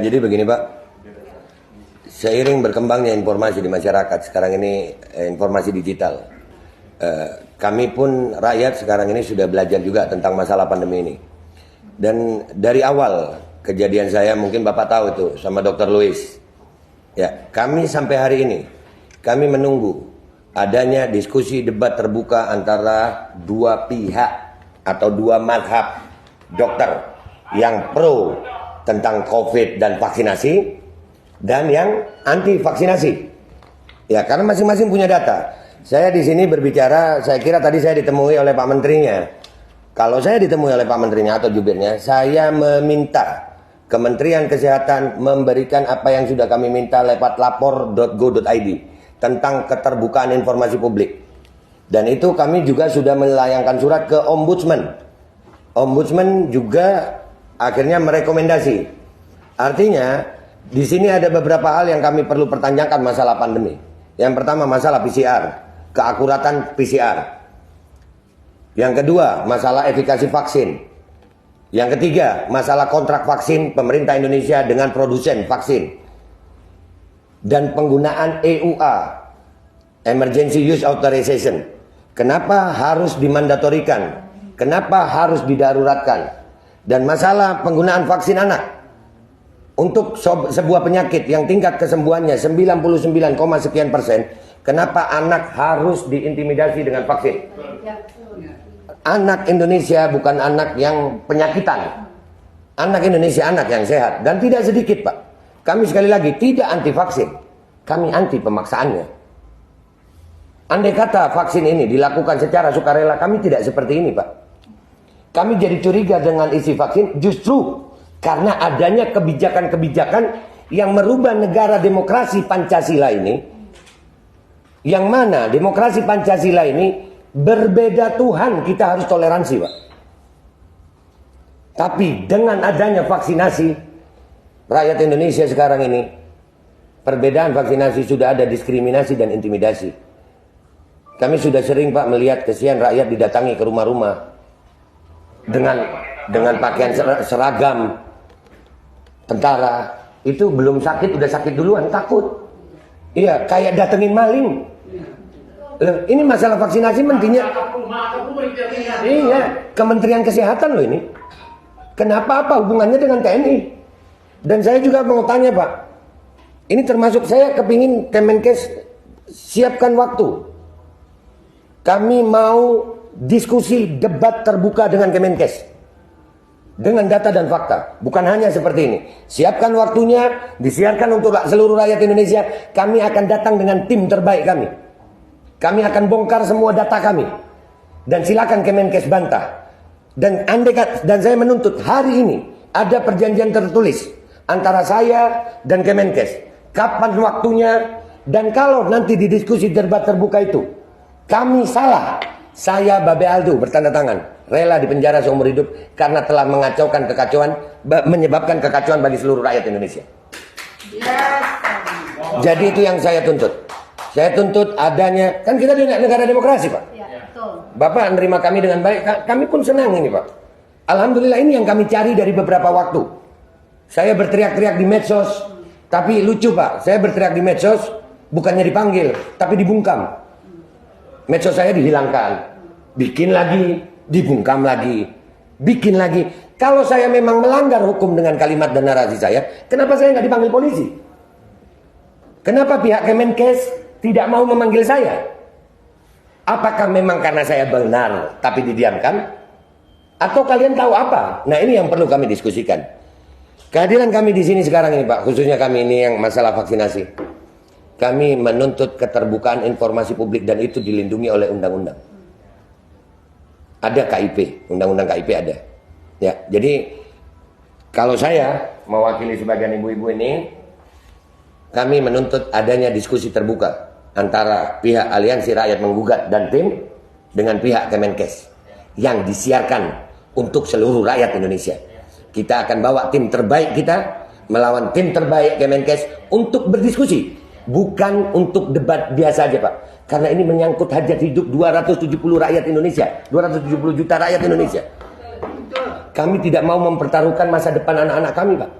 Jadi begini Pak, seiring berkembangnya informasi di masyarakat sekarang ini, informasi digital, kami pun rakyat sekarang ini sudah belajar juga tentang masalah pandemi ini. Dan dari awal kejadian saya, mungkin Bapak tahu itu sama Dr. Louis, ya, kami sampai hari ini kami menunggu adanya diskusi debat terbuka antara dua pihak atau dua mazhab dokter yang pro tentang COVID dan vaksinasi dan yang anti vaksinasi. Ya, karena masing-masing punya data. Saya di sini berbicara, saya kira tadi saya ditemui oleh Pak Menterinya. Kalau saya ditemui oleh Pak Menterinya atau jubirnya, saya meminta Kementerian Kesehatan memberikan apa yang sudah kami minta lewat lapor.go.id tentang keterbukaan informasi publik. Dan itu kami juga sudah melayangkan surat ke Ombudsman. Ombudsman juga akhirnya merekomendasi. Artinya di sini ada beberapa hal yang kami perlu pertanyakan masalah pandemi. Yang pertama masalah PCR, keakuratan PCR. Yang kedua masalah efikasi vaksin. Yang ketiga masalah kontrak vaksin pemerintah Indonesia dengan produsen vaksin. Dan penggunaan EUA, Emergency Use Authorization. Kenapa harus dimandatorikan? Kenapa harus didaruratkan? Dan masalah penggunaan vaksin anak untuk sebuah penyakit yang tingkat kesembuhannya 99,sekian%, kenapa anak harus diintimidasi dengan vaksin? Anak Indonesia bukan anak yang penyakitan. Anak Indonesia anak yang sehat. Dan tidak sedikit Pak, kami sekali lagi tidak anti vaksin, kami anti pemaksaannya. Andai kata vaksin ini dilakukan secara sukarela, kami tidak seperti ini Pak. Kami jadi curiga dengan isi vaksin justru karena adanya kebijakan-kebijakan yang merubah negara demokrasi Pancasila ini. Yang mana demokrasi Pancasila ini berbeda Tuhan, kita harus toleransi Pak. Tapi dengan adanya vaksinasi, rakyat Indonesia sekarang ini, perbedaan vaksinasi sudah ada diskriminasi dan intimidasi. Kami sudah sering Pak melihat kesian rakyat didatangi ke rumah-rumah dengan pakaian seragam tentara. Itu belum sakit udah sakit duluan, takut. Iya, kayak datengin maling. Ini masalah vaksinasi mentinya. Iya, Kementerian Kesehatan loh ini. Kenapa, apa hubungannya dengan TNI? Dan saya juga mau tanya Pak, ini termasuk saya kepingin Kemenkes siapkan waktu. Kami mau diskusi debat terbuka dengan Kemenkes dengan data dan fakta, bukan hanya seperti ini. Siapkan waktunya, disiarkan untuk seluruh rakyat Indonesia. Kami akan datang dengan tim terbaik kami. Kami akan bongkar semua data kami. Dan silakan Kemenkes bantah. Dan saya menuntut hari ini ada perjanjian tertulis antara saya dan Kemenkes. Kapan waktunya, dan kalau nanti di diskusi debat terbuka itu kami salah, saya Babe Aldo bertanda tangan rela dipenjara seumur hidup karena telah mengacaukan kekacauan, menyebabkan kekacauan bagi seluruh rakyat Indonesia. Jadi itu yang saya tuntut. Saya tuntut adanya, kan kita di negara demokrasi Pak. Bapak menerima kami dengan baik, kami pun senang ini Pak. Alhamdulillah, ini yang kami cari dari beberapa waktu. Saya berteriak-teriak di medsos, tapi lucu Pak, saya berteriak di medsos bukannya dipanggil, tapi dibungkam. Medsos saya dihilangkan, bikin lagi, dibungkam lagi, bikin lagi. Kalau saya memang melanggar hukum dengan kalimat dan narasi saya, kenapa saya nggak dipanggil polisi? Kenapa pihak Kemenkes tidak mau memanggil saya? Apakah memang karena saya benar tapi didiamkan? Atau kalian tahu apa? Nah, ini yang perlu kami diskusikan. Kehadiran kami di sini sekarang ini Pak, khususnya kami ini yang masalah vaksinasi. Kami menuntut keterbukaan informasi publik dan itu dilindungi oleh undang-undang. Ada KIP, undang-undang KIP ada. Ya, jadi kalau saya mewakili sebagian ibu-ibu ini, kami menuntut adanya diskusi terbuka antara pihak Aliansi Rakyat Menggugat dan tim dengan pihak Kemenkes yang disiarkan untuk seluruh rakyat Indonesia. Kita akan bawa tim terbaik kita melawan tim terbaik Kemenkes untuk berdiskusi. Bukan untuk debat biasa aja Pak. Karena ini menyangkut hajat hidup 270 rakyat Indonesia, 270 juta rakyat Indonesia. Kami tidak mau mempertaruhkan masa depan anak-anak kami Pak.